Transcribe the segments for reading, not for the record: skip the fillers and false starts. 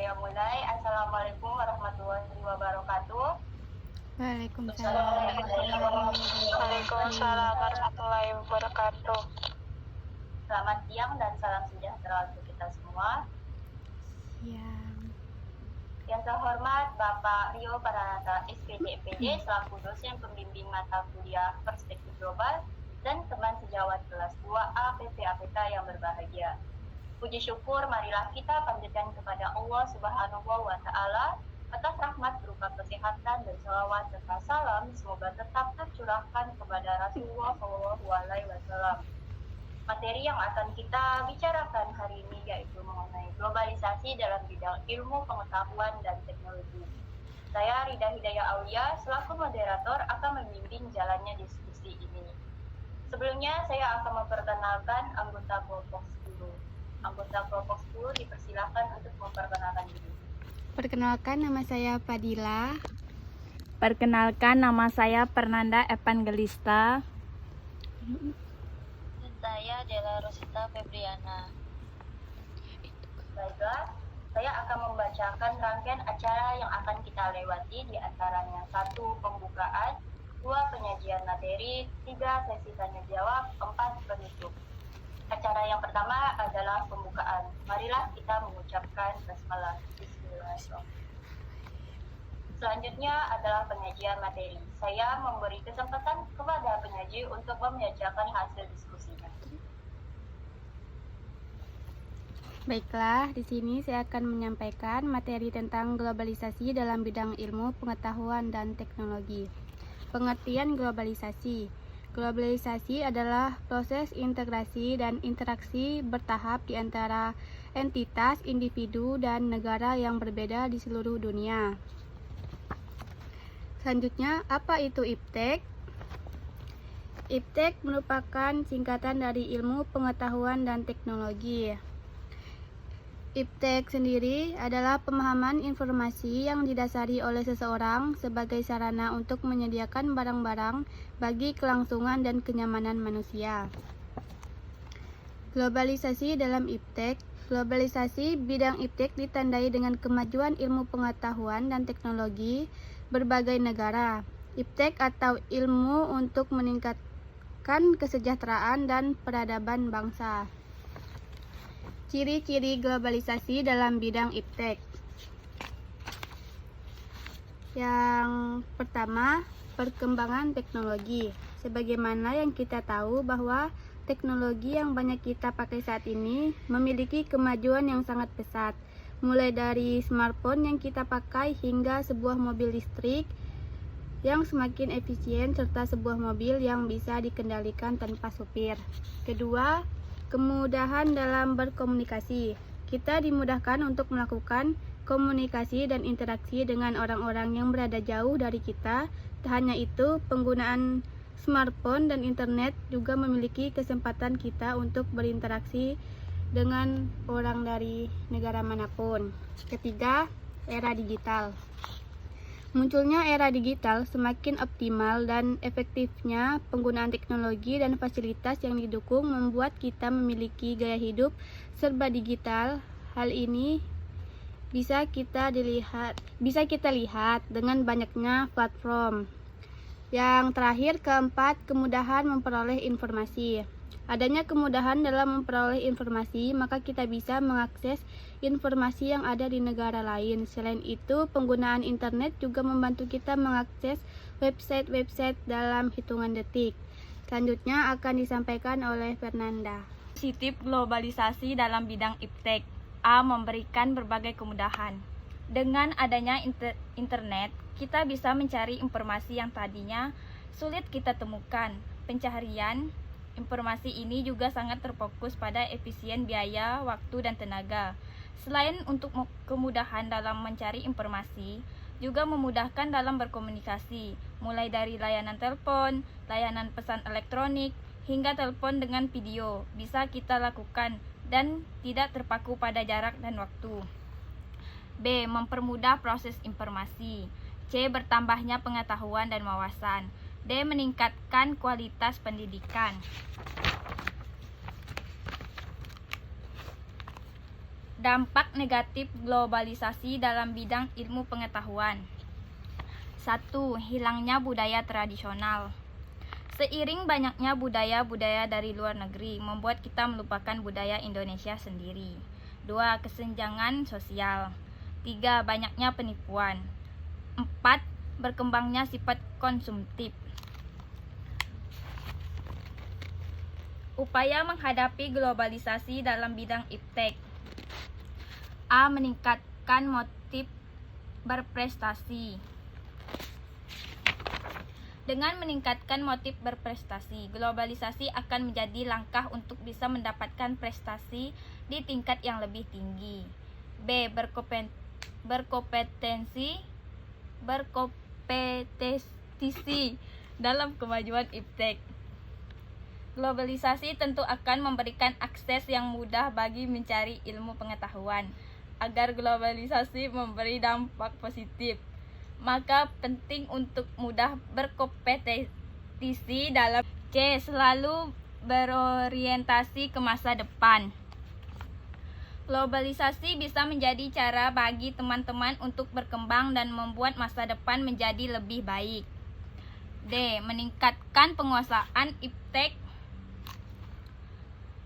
saya mulai. Assalamualaikum warahmatullahi wabarakatuh. Waalaikumsalam Waalaikumsalam warahmatullahi wabarakatuh. Selamat siang dan salam sejahtera untuk kita semua. Yang terhormat Bapak Rio Paranata SPD MPD selaku dosen pembimbing mata kuliah Perspektif Global dan teman sejawat kelas 2A PPAPK yang berbahagia. Puji syukur marilah kita panjatkan kepada Allah Subhanahu wa Ta'ala atas rahmat berupa kesehatan dan salawat serta salam semoga tetap tercurahkan kepada Rasulullah SAW. Materi yang akan kita bicarakan hari ini yaitu mengenai globalisasi dalam bidang ilmu pengetahuan dan teknologi. Saya Rida Hidayah Aulia selaku moderator akan membimbing jalannya diskusi ini. Sebelumnya saya akan memperkenalkan anggota kelompok 10. Anggota kelompok 10 dipersilakan untuk memperkenalkan diri. Perkenalkan, nama saya Fadila. Perkenalkan, nama saya Fernanda Evangelista. Saya Dela Rosita Febriana. Baiklah, saya akan membacakan rangkaian acara yang akan kita lewati, di antaranya 1. Pembukaan, 2. Penyajian materi, 3. Sesi tanya jawab, 4. Penutup. Acara yang pertama adalah pembukaan. Marilah kita mengucapkan basmalah. Bismillahirrahmanirrahim. Selanjutnya adalah penyajian materi. Saya memberi kesempatan kepada penyaji untuk membacakan hasil diskusinya. Baiklah, di sini saya akan menyampaikan materi tentang globalisasi dalam bidang ilmu, pengetahuan, dan teknologi. Pengertian globalisasi. Globalisasi adalah proses integrasi dan interaksi bertahap di antara entitas, individu, dan negara yang berbeda di seluruh dunia. Selanjutnya, apa itu IPTEK? IPTEK merupakan singkatan dari ilmu pengetahuan dan teknologi. IPTEK sendiri adalah pemahaman informasi yang didasari oleh seseorang sebagai sarana untuk menyediakan barang-barang bagi kelangsungan dan kenyamanan manusia. Globalisasi dalam IPTEK. Globalisasi bidang IPTEK ditandai dengan kemajuan ilmu pengetahuan dan teknologi berbagai negara. IPTEK atau ilmu untuk meningkatkan kesejahteraan dan peradaban bangsa. Ciri-ciri globalisasi dalam bidang IPTEK. Yang pertama, perkembangan teknologi. Sebagaimana yang kita tahu bahwa teknologi yang banyak kita pakai saat ini memiliki kemajuan yang sangat pesat. Mulai dari smartphone yang kita pakai hingga sebuah mobil listrik yang semakin efisien serta sebuah mobil yang bisa dikendalikan tanpa supir. Kedua, kemudahan dalam berkomunikasi. Kita dimudahkan untuk melakukan komunikasi dan interaksi dengan orang-orang yang berada jauh dari kita. Tak hanya itu, penggunaan smartphone dan internet juga memiliki kesempatan kita untuk berinteraksi dengan orang dari negara manapun. Ketiga, era digital. Munculnya era digital semakin optimal dan efektifnya penggunaan teknologi dan fasilitas yang didukung membuat kita memiliki gaya hidup serba digital. Hal ini bisa kita lihat dengan banyaknya platform. Yang terakhir, keempat, kemudahan memperoleh informasi. Adanya kemudahan dalam memperoleh informasi, maka kita bisa mengakses informasi yang ada di negara lain. Selain itu, penggunaan internet juga membantu kita mengakses website-website dalam hitungan detik. Selanjutnya akan disampaikan oleh Fernanda. Positif globalisasi dalam bidang IPTEK. A. Memberikan berbagai kemudahan. Dengan adanya internet, kita bisa mencari informasi yang tadinya sulit kita temukan. Pencarian informasi ini juga sangat terfokus pada efisien biaya, waktu, dan tenaga. Selain untuk kemudahan dalam mencari informasi, juga memudahkan dalam berkomunikasi, mulai dari layanan telepon, layanan pesan elektronik, hingga telepon dengan video bisa kita lakukan dan tidak terpaku pada jarak dan waktu. B. Mempermudah proses informasi. C. Bertambahnya pengetahuan dan wawasan. D. Meningkatkan kualitas pendidikan. Dampak negatif globalisasi dalam bidang ilmu pengetahuan. 1. Hilangnya budaya tradisional. Seiring banyaknya budaya-budaya dari luar negeri membuat kita melupakan budaya Indonesia sendiri. 2. Kesenjangan sosial. 3. Banyaknya penipuan. 4. Berkembangnya sifat konsumtif. Upaya menghadapi globalisasi dalam bidang iptek. A. Meningkatkan motif berprestasi. Dengan meningkatkan motif berprestasi, globalisasi akan menjadi langkah untuk bisa mendapatkan prestasi di tingkat yang lebih tinggi. B. Berkompetisi dalam kemajuan iptek. Globalisasi tentu akan memberikan akses yang mudah bagi mencari ilmu pengetahuan. Agar globalisasi memberi dampak positif, maka penting untuk mudah berkompetisi dalam. C. Selalu berorientasi ke masa depan. Globalisasi bisa menjadi cara bagi teman-teman untuk berkembang dan membuat masa depan menjadi lebih baik. D. Meningkatkan penguasaan iptek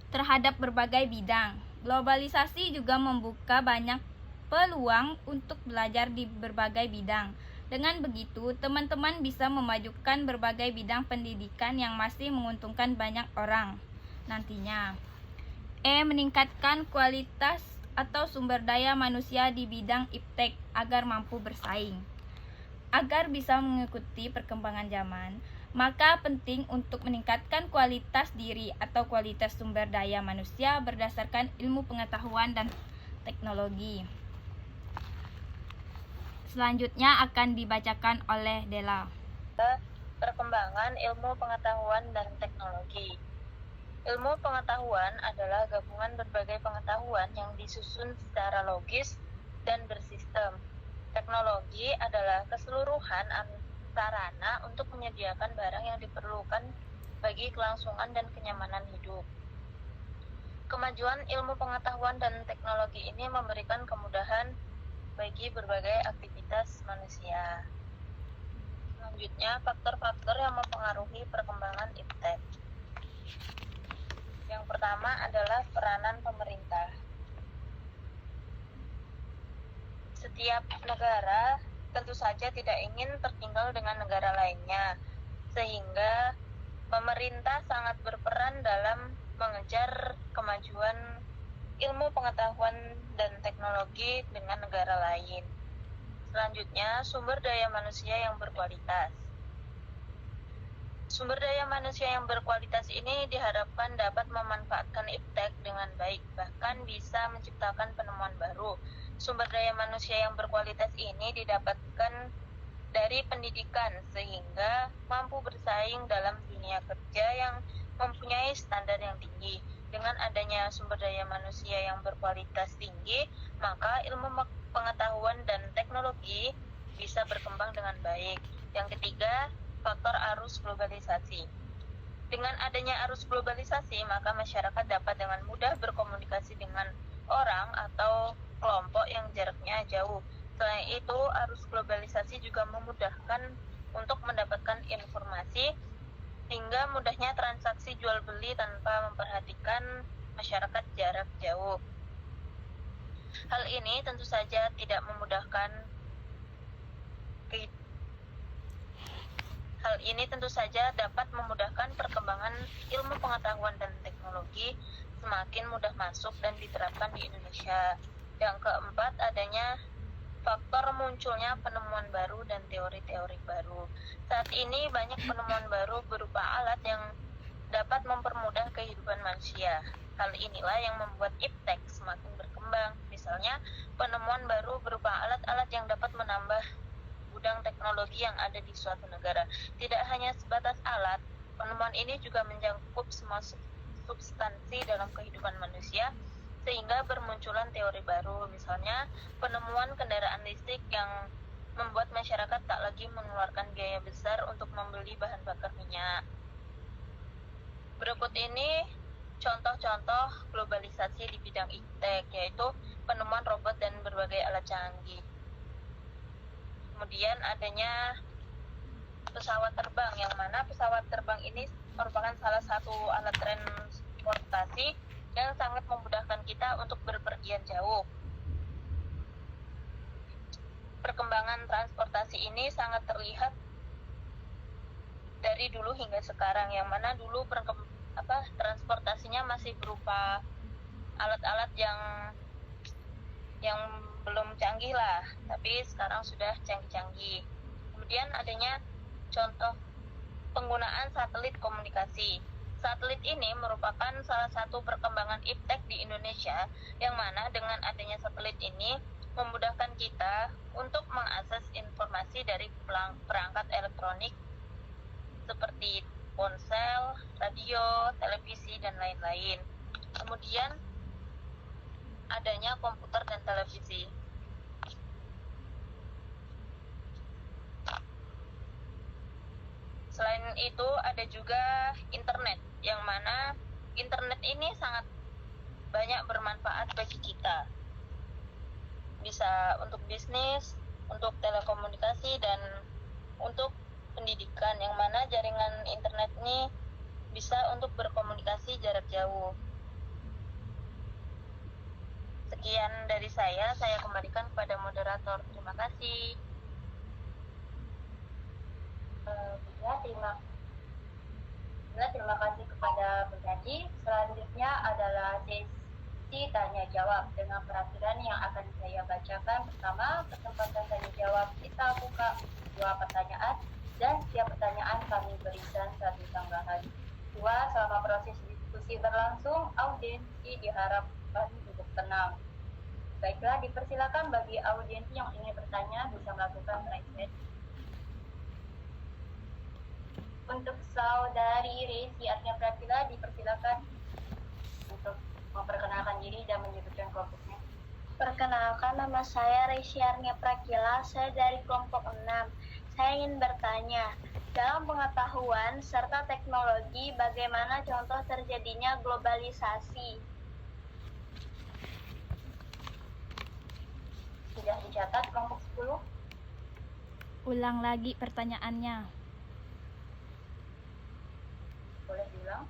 terhadap berbagai bidang. Globalisasi juga membuka banyak peluang untuk belajar di berbagai bidang. Dengan begitu, teman-teman bisa memajukan berbagai bidang pendidikan yang masih menguntungkan banyak orang nantinya. E. Meningkatkan kualitas atau sumber daya manusia di bidang iptek agar mampu bersaing. Agar bisa mengikuti perkembangan zaman, maka penting untuk meningkatkan kualitas diri atau kualitas sumber daya manusia berdasarkan ilmu pengetahuan dan teknologi. Selanjutnya akan dibacakan oleh Dela. Perkembangan ilmu pengetahuan dan teknologi. Ilmu pengetahuan adalah gabungan berbagai pengetahuan yang disusun secara logis dan bersistem. Teknologi adalah keseluruhan sarana untuk menyediakan barang yang diperlukan bagi kelangsungan dan kenyamanan hidup. Kemajuan ilmu pengetahuan dan teknologi ini memberikan kemudahan bagi berbagai aktivitas manusia. Selanjutnya, faktor-faktor yang mempengaruhi perkembangan iptek. Yang pertama adalah peranan pemerintah. Setiap negara tentu saja tidak ingin tertinggal dengan negara lainnya, sehingga pemerintah sangat berperan dalam mengejar kemajuan ilmu pengetahuan dan teknologi dengan negara lain. Selanjutnya, sumber daya manusia yang berkualitas. Sumber daya manusia yang berkualitas ini diharapkan dapat memanfaatkan iptek dengan baik, bahkan bisa menciptakan penemuan baru. Sumber daya manusia yang berkualitas ini didapatkan dari pendidikan, sehingga mampu bersaing dalam dunia kerja yang mempunyai standar yang tinggi. Dengan adanya sumber daya manusia yang berkualitas tinggi, maka ilmu pengetahuan dan teknologi bisa berkembang dengan baik. Yang ketiga, faktor arus globalisasi. Dengan adanya arus globalisasi, maka masyarakat dapat dengan mudah berkomunikasi dengan orang atau kelompok yang jaraknya jauh. Selain itu, arus globalisasi juga memudahkan untuk mendapatkan informasi, hingga mudahnya transaksi jual beli tanpa memperhatikan masyarakat jarak jauh. Hal ini tentu saja tidak memudahkan Hal ini tentu saja dapat memudahkan perkembangan ilmu pengetahuan dan teknologi semakin mudah masuk dan diterapkan di Indonesia. Yang keempat, adanya faktor munculnya penemuan baru dan teori-teori baru. Saat ini banyak penemuan baru berupa alat yang dapat mempermudah kehidupan manusia. Hal inilah yang membuat iptek semakin berkembang. Misalnya, penemuan baru berupa alat-alat yang dapat menambah gudang teknologi yang ada di suatu negara. Tidak hanya sebatas alat, penemuan ini juga mencakup semua substansi dalam kehidupan manusia, sehingga bermunculan teori baru. Misalnya, penemuan kendaraan listrik yang membuat masyarakat tak lagi mengeluarkan biaya besar untuk membeli bahan bakar minyak. Berikut ini contoh-contoh globalisasi di bidang iptek, yaitu penemuan robot dan berbagai alat canggih. Kemudian adanya pesawat terbang, yang mana pesawat terbang ini merupakan salah satu alat transportasi yang sangat memudahkan kita untuk berpergian jauh. Perkembangan transportasi ini sangat terlihat dari dulu hingga sekarang, yang mana dulu transportasinya masih berupa alat-alat yang belum canggih lah, tapi sekarang sudah canggih-canggih. Kemudian adanya contoh penggunaan satelit komunikasi. Satelit ini merupakan salah satu perkembangan iptek di Indonesia, yang mana dengan adanya satelit ini memudahkan kita untuk mengakses informasi dari perangkat elektronik seperti ponsel, radio, televisi, dan lain-lain. Kemudian adanya komputer dan televisi. Selain itu ada juga internet, yang mana internet ini sangat banyak bermanfaat bagi kita. Bisa untuk bisnis, untuk telekomunikasi, dan untuk pendidikan, yang mana jaringan internet ini bisa untuk berkomunikasi jarak jauh. Sekian dari saya kembalikan kepada moderator. Terima kasih. Terima kasih kepada penyaji. Selanjutnya adalah sesi tanya jawab dengan peraturan yang akan saya bacakan. Pertama, kesempatan tanya jawab kita buka 2 pertanyaan dan setiap pertanyaan kami berikan 1 tanggapan. 2, selama proses diskusi berlangsung, audiensi diharapkan untuk tenang. Baiklah, dipersilakan bagi audiensi yang ingin bertanya bisa melakukan raise hand. Untuk saudari Resi Arnia Pratila, dipersilakan untuk memperkenalkan diri dan menyebutkan kelompoknya. Perkenalkan, nama saya Resi Arnia Prakila, saya dari kelompok 6. Saya ingin bertanya, dalam pengetahuan serta teknologi, bagaimana contoh terjadinya globalisasi? Sudah dicatat kelompok 10? Ulang lagi pertanyaannya. Boleh diulang?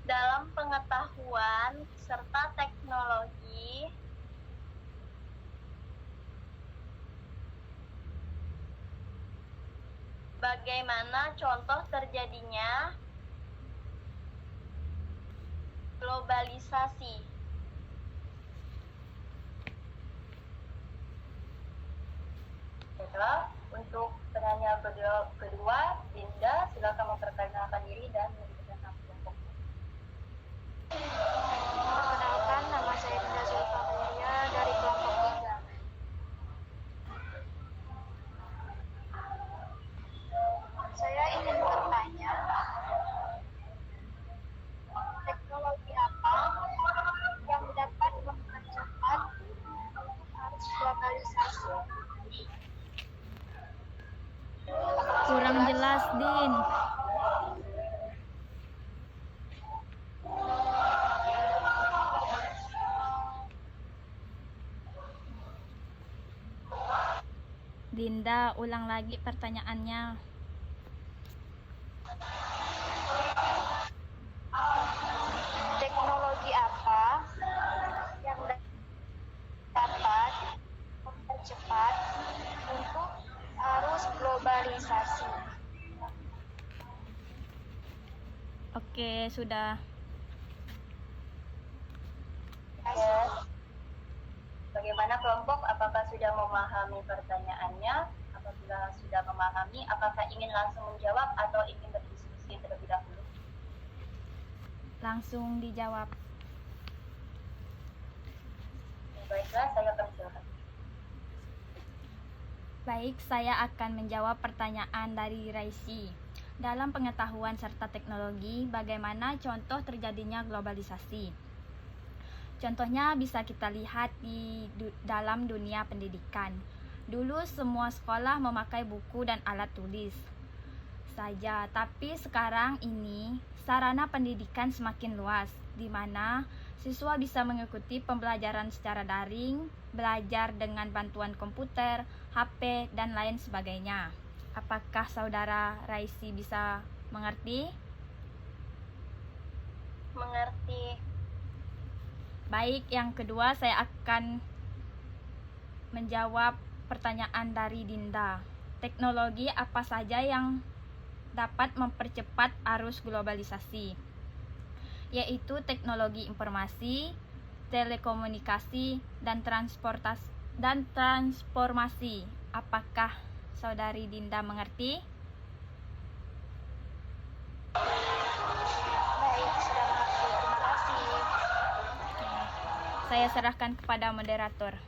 Dalam pengetahuan serta teknologi, bagaimana contoh terjadinya globalisasi? Baiklah, untuk penanya kedua, Dinda, silakan memperkenalkan diri dan menyebutkan nama kelompoknya. Perkenalkan, nama saya Dinda Zulfa Kuria dari kelompok 3. Saya ingin bertanya, teknologi apa yang dapat mempercepat arus globalisasi? Kurang jelas, Din. Dinda, ulang lagi pertanyaannya. Teknologi apa yang dapat mempercepat untuk arus globalisasi? Oke, sudah. Ya. Bagaimana kelompok? Apakah sudah memahami pertanyaannya? Apabila sudah memahami, apakah ingin langsung menjawab atau ingin berdiskusi terlebih dahulu? Langsung dijawab. Baiklah, saya persilakan. Baik, saya akan menjawab pertanyaan dari Raisi. Dalam pengetahuan serta teknologi, bagaimana contoh terjadinya globalisasi? Contohnya bisa kita lihat di dalam dunia pendidikan. Dulu semua sekolah memakai buku dan alat tulis saja, tapi sekarang ini sarana pendidikan semakin luas, di mana Siswa bisa mengikuti pembelajaran secara daring, belajar dengan bantuan komputer, HP, dan lain sebagainya. Apakah saudara Raisi bisa mengerti? Mengerti. Baik, yang kedua saya akan menjawab pertanyaan dari Dinda. Teknologi apa saja yang dapat mempercepat arus globalisasi? Yaitu teknologi informasi, telekomunikasi, dan transformasi. Apakah saudari Dinda mengerti? Baik, sudah mengerti. Terima kasih. Saya serahkan kepada moderator.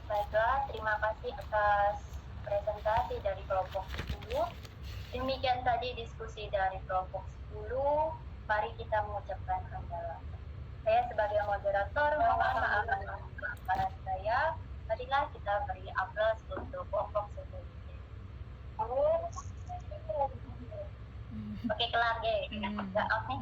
Baiklah, terima kasih atas presentasi dari kelompok 10. Demikian tadi diskusi dari kelompok 10. Mari kita mengucapkan hamdalah. Saya sebagai moderator mohon maaf atas kesalahan saya. Marilah kita beri aplaus untuk kelompok 10. Oke, kelar, Ge. Nggak oke.